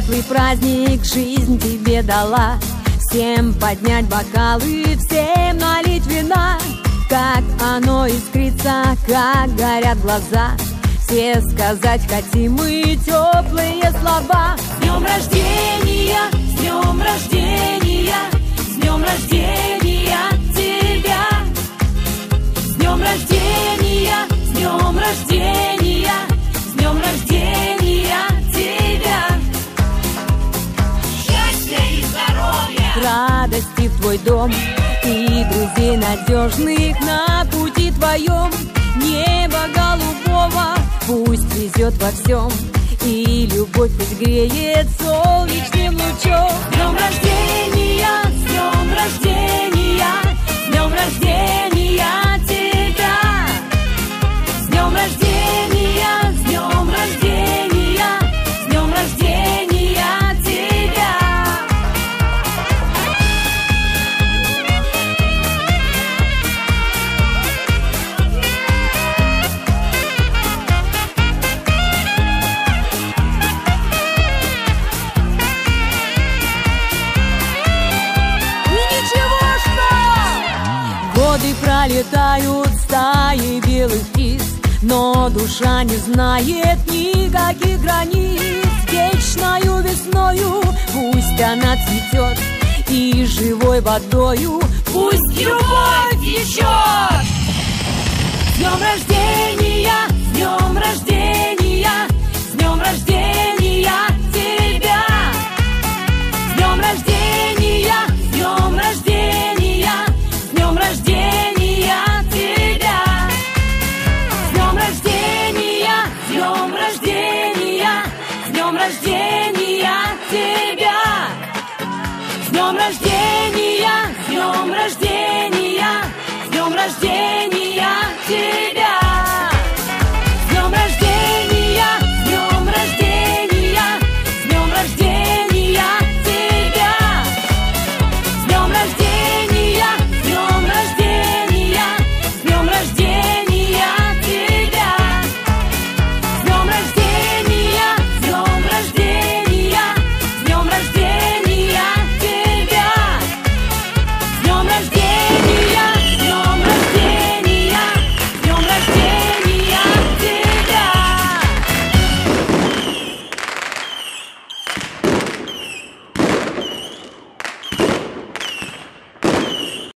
светлый праздник жизнь тебе дала. Всем поднять бокалы, всем налить вина. Как оно искрится, как горят глаза. Все сказать хотим мы теплые слова. С днем рождения, с днем рождения, с днем рождения тебя. С днем рождения, с днем рождения, с днем рождения тебя. Счастья и здоровья, радости в твой дом и друзей надежных на пути твоем. Небо голубого пусть везет во всем, и любовь пусть греет солнечным лучом. С днем рождения, с днем рождения, с днем рождения тебя. С днем рождения, с днем рождения, с днем рождения тебя. Годы пролетают стаи белых птиц, но душа не знает никаких границ. Вечною весною пусть она цветет, и живой водою пусть любовь течет. С днем рождения, с днем рождения, с днем рождения.